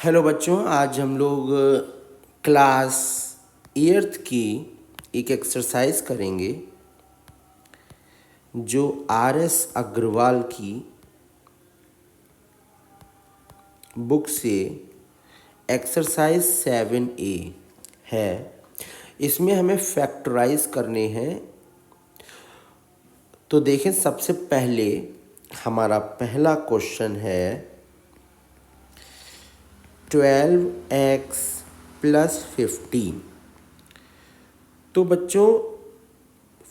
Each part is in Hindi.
हेलो बच्चों, आज हम लोग क्लास 8th की एक एक्सरसाइज करेंगे जो आर.एस. अग्रवाल की बुक से एक्सरसाइज 7A है। इसमें हमें फैक्टराइज करने हैं। तो देखें, सबसे पहले हमारा पहला क्वेश्चन है 12x + 15। तो बच्चों,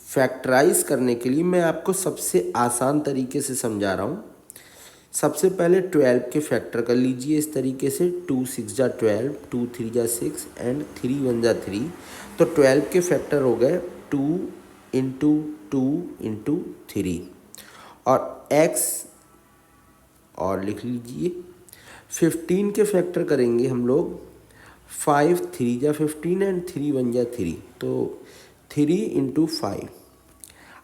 फैक्टराइज करने के लिए मैं आपको सबसे आसान तरीके से समझा रहा हूँ। सबसे पहले 12 के फैक्टर कर लीजिए इस तरीके से, 2 6 जा 12, 2 3 जा 6 एंड 3 1 जा 3। तो 12 के फैक्टर हो गए 2 इंटू 2 इंटू 3 और x और लिख लीजिए। 15 के फैक्टर करेंगे हम लोग 5 3 जा 15 एंड 3 1 जा 3, तो 3 इंटू 5।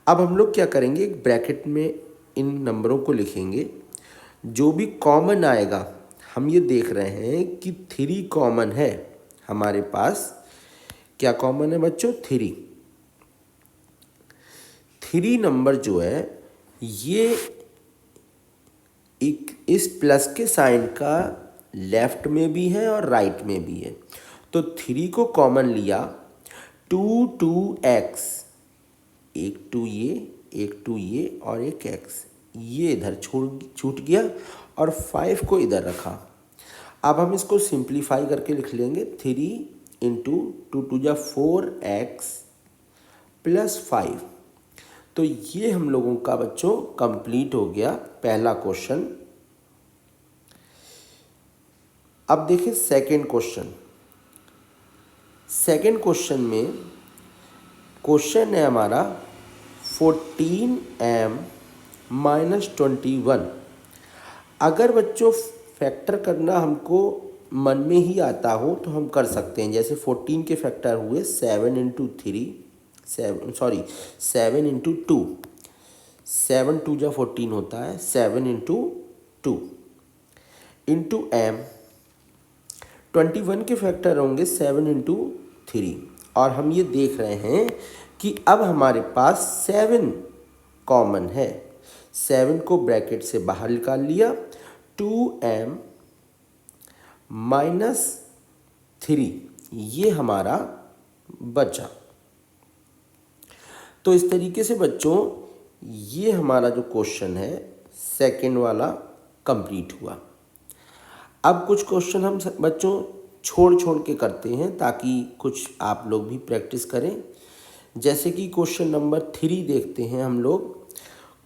अब हम लोग क्या करेंगे, एक ब्रैकेट में इन नंबरों को लिखेंगे। जो भी कॉमन आएगा, हम ये देख रहे हैं कि 3 कॉमन है हमारे पास। क्या कॉमन है बच्चों? 3 नंबर जो है ये एक इस प्लस के साइन का लेफ्ट में भी है और राइट में भी है। तो 3 को कॉमन लिया, 2x, एक 2 ये, एक 2 ये और एक x, ये इधर छूट गया और 5 को इधर रखा। अब हम इसको सिंप्लीफाई करके लिख लेंगे 3 इंटू 2 2 जा 4x + 5। तो ये हम लोगों का बच्चों कंप्लीट हो गया पहला क्वेश्चन। अब देखिए सेकंड क्वेश्चन। सेकंड क्वेश्चन में क्वेश्चन है हमारा 14m - 21। अगर बच्चों फैक्टर करना हमको मन में ही आता हो तो हम कर सकते हैं। जैसे 14 के फैक्टर हुए 7 इंटू 3, 7 इंटू 2, 7 2 जा 14 होता है, 7 इंटू 2 इंटू m। 21 के फैक्टर होंगे 7 इंटू 3 और हम ये देख रहे हैं कि अब हमारे पास 7 कॉमन है। 7 को ब्रैकेट से बाहर निकाल लिया, 2m - 3 ये हमारा बचा। तो इस तरीके से बच्चों ये हमारा जो क्वेश्चन है सेकंड वाला कंप्लीट हुआ। अब कुछ क्वेश्चन हम बच्चों छोड़ के करते हैं ताकि कुछ आप लोग भी प्रैक्टिस करें। जैसे कि क्वेश्चन नंबर 3 देखते हैं हम लोग।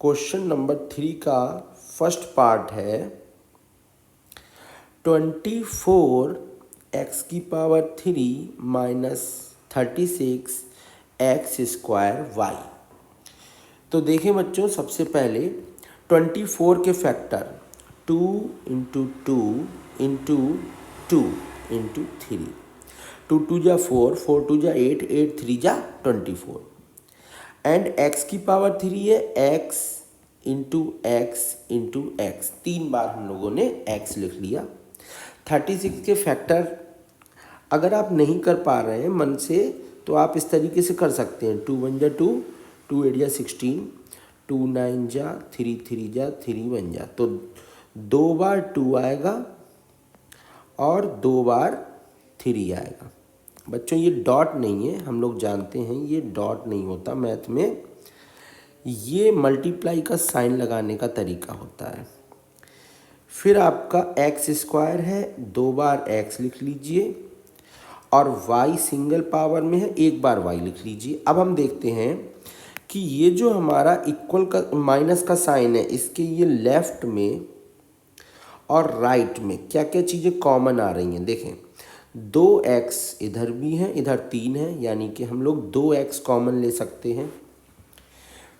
क्वेश्चन नंबर 3 का फर्स्ट पार्ट है 24x³ - 36x²y। तो देखें बच्चों, सबसे पहले 24 के फैक्टर 2 इंटू 2 इंटू 2 इंटू 3, 2 2 जा 4, 4 2 जा 8, 8 3 जा 24 एंड x³ है x into x into x। 3 बार हम लोगों ने x लिख लिया। 36 के फैक्टर अगर आप नहीं कर पा रहे हैं मन से तो आप इस तरीके से कर सकते हैं। 2 1 जा 2, 2 8 जा 16, 2 9 जा 3 3 जा 3 1 जा। तो 2 बार 2 आएगा और 2 बार 3 आएगा। बच्चों ये डॉट नहीं है, हम लोग जानते हैं ये डॉट नहीं होता मैथ में, ये मल्टीप्लाई का साइन लगाने का तरीका होता है। फिर आपका x² है, 2 बार x लिख लीजिए और y सिंगल पावर में है, 1 बार y लिख लीजिए। अब हम देखते हैं कि ये जो हमारा इक्वल का माइनस का साइन है, इसके ये लेफ्ट में और राइट में क्या क्या चीज़ें कॉमन आ रही हैं। देखें 2x इधर भी है, इधर 3 है, यानी कि हम लोग 2x कॉमन ले सकते हैं।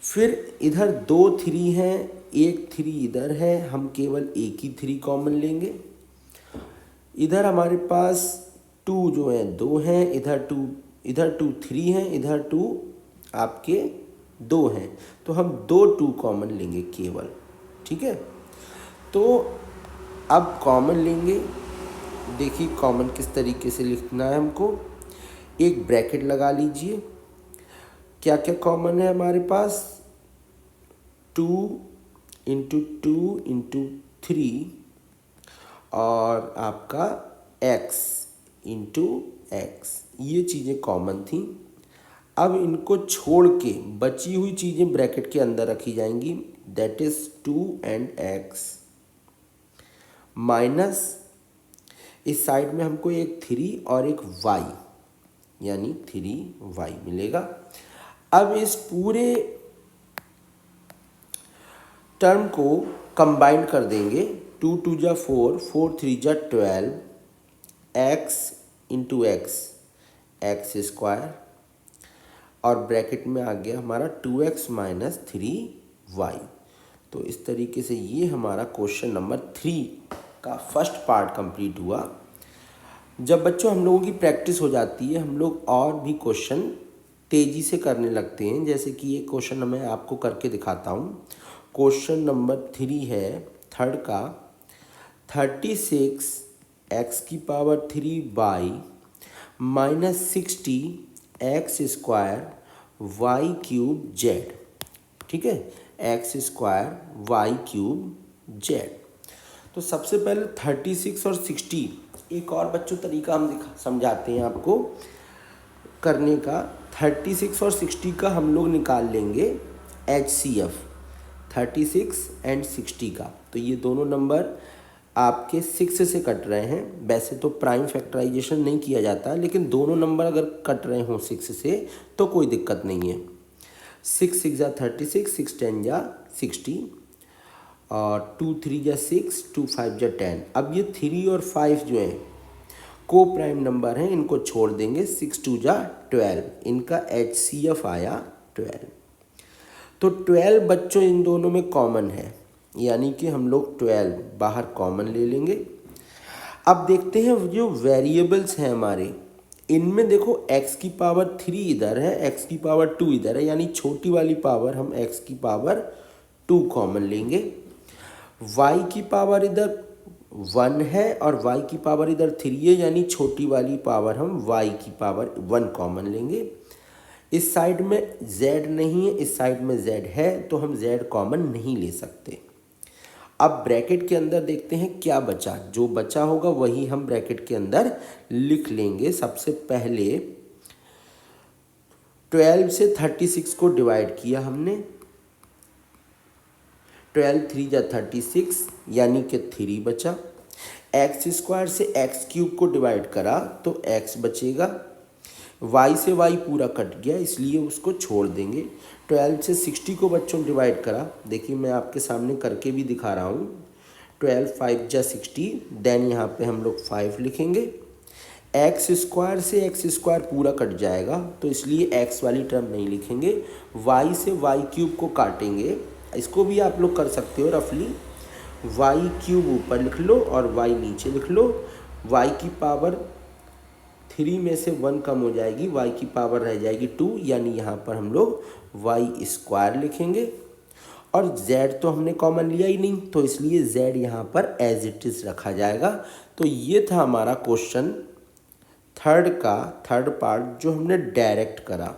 फिर इधर 2 3 हैं, एक 3 इधर है, हम केवल एक ही 3 कॉमन लेंगे। इधर हमारे पास 2 जो है 2 हैं, इधर 2 3 हैं, इधर 2 आपके 2 हैं, तो हम 2 2 कॉमन लेंगे केवल। ठीक है, तो अब कॉमन लेंगे देखिए कॉमन किस तरीके से लिखना है हमको। एक ब्रैकेट लगा लीजिए। क्या क्या कॉमन है हमारे पास, 2 × 2 × 3 और आपका x × x, ये चीज़ें कॉमन थी। अब इनको छोड़ के बची हुई चीज़ें ब्रैकेट के अंदर रखी जाएंगी, that is 2 and x minus इस साइड में हमको एक 3 और एक y, यानी 3y मिलेगा। अब इस पूरे टर्म को कंबाइन कर देंगे, 2 × 2 = 4, 4 × 3 = 12, x × x² और ब्रैकेट में आ गया हमारा 2x - 3y। तो इस तरीके से ये हमारा क्वेश्चन नंबर 3 का फर्स्ट पार्ट कंप्लीट हुआ। जब बच्चों हम लोगों की प्रैक्टिस हो जाती है, हम लोग और भी क्वेश्चन तेज़ी से करने लगते हैं। जैसे कि ये क्वेश्चन मैं आपको करके दिखाता हूँ। क्वेश्चन नंबर 3 है थर्ड का, 36 x³ - 60 x² y³ z। ठीक है, x² y³ z। तो सबसे पहले 36 और 60, एक और बच्चों तरीका हम समझाते हैं आपको करने का। 36 और 60 का हम लोग निकाल लेंगे HCF, 36 और 60 का। तो ये दोनों नंबर आपके 6 से कट रहे हैं। वैसे तो प्राइम फैक्टराइजेशन नहीं किया जाता, लेकिन दोनों नंबर अगर कट रहे हों 6 से तो कोई दिक्कत नहीं है। 6 × 6 = 36, 6 × 10 = 60 और 2 × 3 = 6, 2 × 5 = 10। अब ये 3 और 5 जो हैं को प्राइम नंबर हैं, इनको छोड़ देंगे, 6 × 2 = 12, इनका HCF आया 12। तो 12 बच्चों इन दोनों में कॉमन है, यानी कि हम लोग 12 बाहर कॉमन ले लेंगे। अब देखते हैं जो वेरिएबल्स हैं हमारे, इनमें देखो x³ इधर है, x² इधर है, यानी छोटी वाली पावर हम x² कॉमन लेंगे। y² इधर 1 है और y² इधर 3 है, यानी छोटी वाली पावर हम y² कॉमन लेंगे। इस साइड में z नहीं है, इस साइड में z है, तो हम z कॉमन नहीं ले सकते। अब ब्रैकेट के अंदर देखते हैं क्या बचा, जो बचा होगा वही हम ब्रैकेट के अंदर लिख लेंगे। सबसे पहले 12 से 36 को डिवाइड किया हमने, 12 × 3 = 36, यानी कि 3 बचा। x² से x³ को डिवाइड करा तो x बचेगा। y से y पूरा कट गया, इसलिए उसको छोड़ देंगे। 12 से 60 को बच्चों डिवाइड करा, देखिए मैं आपके सामने करके भी दिखा रहा हूँ। 12 × 5 = 60, देन यहाँ पे हम लोग 5 लिखेंगे। x² से x² पूरा कट जाएगा, तो इसलिए x वाली टर्म नहीं लिखेंगे। y से y³ को काटेंगे, इसको भी आप लोग कर सकते हो रफली, y³ ऊपर लिख लो और y नीचे लिख लो। y³ 3 में से 1 कम हो जाएगी, y³ रह जाएगी 2, यानी यहाँ पर हम लोग y² लिखेंगे। और z तो हमने कॉमन लिया ही नहीं, तो इसलिए z यहाँ पर एज इट इज़ रखा जाएगा। तो ये था हमारा क्वेश्चन थर्ड का थर्ड पार्ट, जो हमने डायरेक्ट करा।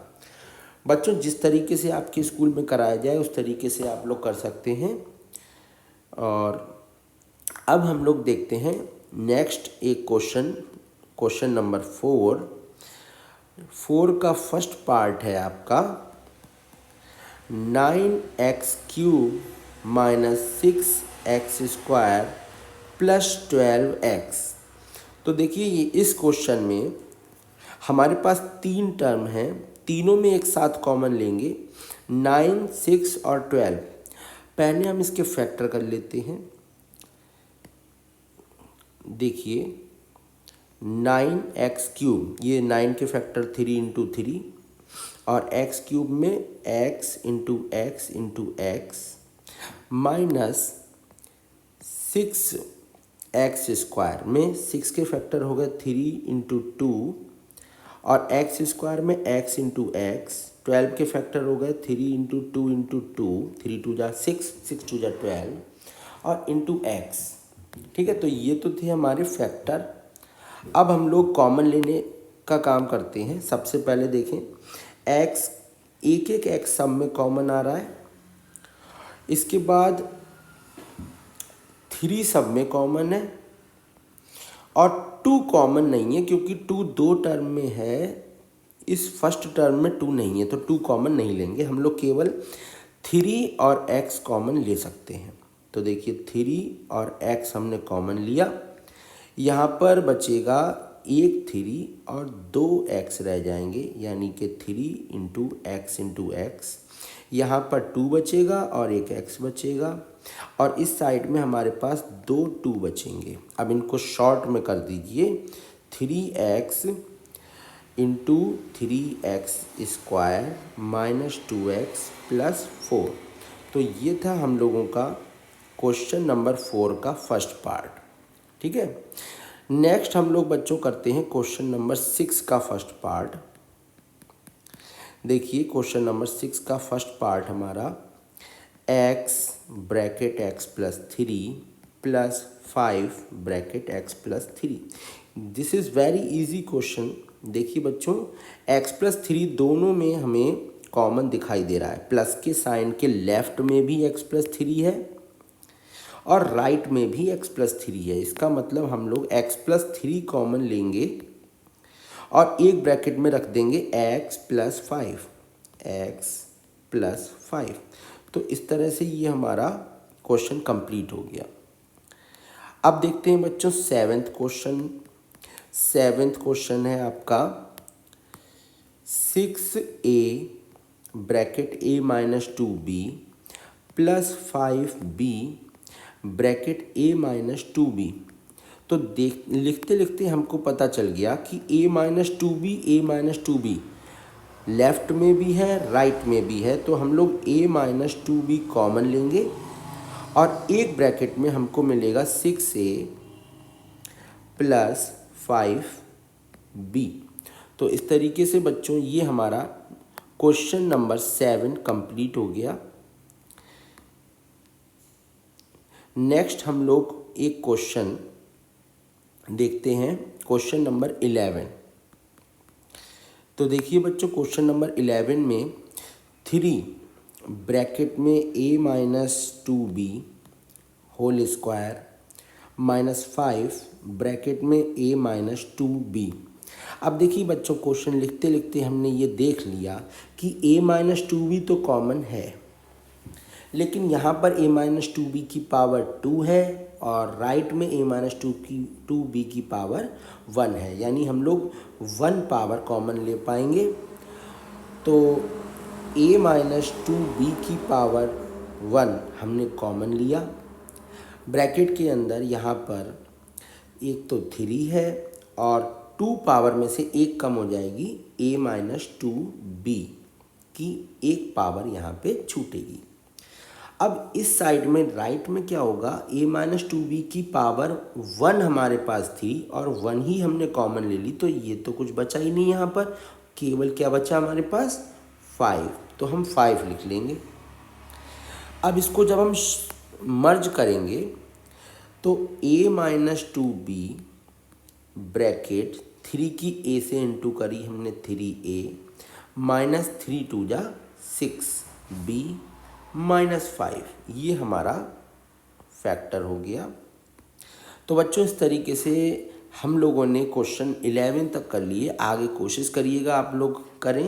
बच्चों जिस तरीके से आपके स्कूल में कराया जाए उस तरीके से आप लोग कर सकते हैं। और अब हम लोग देखते हैं नेक्स्ट एक क्वेश्चन नंबर 4 का फर्स्ट पार्ट है आपका 9x³ - 6x² + 12x। तो देखिए ये इस क्वेश्चन में हमारे पास 3 टर्म हैं, तीनों में एक साथ कॉमन लेंगे, 9, 6 और 12। पहले हम इसके फैक्टर कर लेते हैं। देखिए 9x³ ये 9 के फैक्टर 3 × 3 और x³ में x × x × x minus 6x² में 6 के फैक्टर हो गए 3 × 2 और x² में x × x, 12 के फैक्टर हो गए 3 × 2 × 2, 3 × 2 = 6, 6 × 2 = 12 और इंटू x। ठीक है, तो ये तो थे हमारे फैक्टर। अब हम लोग कॉमन लेने का काम करते हैं। सबसे पहले देखें, एक्स, एक एक एक्स सब में कॉमन आ रहा है। इसके बाद 3 सब में कॉमन है और 2 कॉमन नहीं है, क्योंकि 2 दो टर्म में है, इस फर्स्ट टर्म में 2 नहीं है, तो 2 कॉमन नहीं लेंगे हम लोग, केवल 3 और x कॉमन ले सकते हैं। तो देखिए 3 और x हमने कॉमन लिया, यहाँ पर बचेगा एक 3 और 2 x रह जाएंगे, यानी कि 3 इंटू एक्स इंटू एक्स। यहाँ पर 2 बचेगा और एक x बचेगा, और इस साइड में हमारे पास 2 बचेंगे। अब इनको शॉर्ट में कर दीजिए, 3x into 3x square minus 2x plus 4। तो ये था हम लोगों का क्वेश्चन नंबर 4 का फर्स्ट पार्ट। ठीक है, नेक्स्ट हम लोग बच्चों करते हैं क्वेश्चन नंबर 6 का फर्स्ट पार्ट। देखिए क्वेश्चन नंबर 6 का फर्स्ट पार्ट हमारा x bracket x plus 3 plus 5 bracket x plus 3। This is very easy question. देखिए बच्चों, x प्लस 3 दोनों में हमें कॉमन दिखाई दे रहा है। प्लस के साइन के लेफ्ट में भी x प्लस 3 है और राइट में भी x प्लस 3 है। इसका मतलब हम लोग x प्लस 3 कॉमन लेंगे और एक ब्रैकेट में रख देंगे x प्लस 5, x प्लस 5। तो इस तरह से ये हमारा क्वेश्चन कंप्लीट हो गया। अब देखते हैं बच्चों सेवेंथ क्वेश्चन। सेवेंथ क्वेश्चन है आपका 6a bracket a minus 2b plus 5b bracket a minus 2b। तो देख लिखते लिखते हमको पता चल गया कि a माइनस 2b लेफ़्ट में भी है राइट में भी है, तो हम लोग a माइनस 2b कॉमन लेंगे और एक ब्रैकेट में हमको मिलेगा 6a प्लस 5b। तो इस तरीके से बच्चों ये हमारा क्वेश्चन नंबर 7 कंप्लीट हो गया। नेक्स्ट हम लोग एक क्वेश्चन देखते हैं, क्वेश्चन नंबर 11। तो देखिए बच्चों क्वेश्चन नंबर 11 में 3 ब्रैकेट में a minus 2b whole square minus 5 bracket में a माइनस 2b। अब देखिए बच्चों क्वेश्चन लिखते लिखते हमने ये देख लिया कि a माइनस 2b तो कॉमन है, लेकिन यहाँ पर a माइनस 2b की पावर 2 है और राइट में a माइनस 2b की पावर 1 है, यानी हम लोग 1 पावर कॉमन ले पाएंगे। तो a माइनस 2b की पावर 1 हमने कॉमन लिया। ब्रैकेट के अंदर यहाँ पर एक तो 3 है और 2 पावर में से एक कम हो जाएगी, a माइनस 2b की एक पावर यहाँ पे छूटेगी। अब इस साइड में राइट में क्या होगा, a माइनस 2b की पावर 1 हमारे पास थी और 1 ही हमने कॉमन ले ली, तो ये तो कुछ बचा ही नहीं यहाँ पर, केवल क्या बचा हमारे पास 5, तो हम 5 लिख लेंगे। अब इसको जब हम मर्ज करेंगे तो a माइनस 2b ब्रैकेट 3 की a से इंटू करी हमने 3a माइनस 3 2 जा 6b माइनस 5, ये हमारा फैक्टर हो गया। तो बच्चों इस तरीके से हम लोगों ने क्वेश्चन 11 तक कर लिए। आगे कोशिश करिएगा आप लोग करें।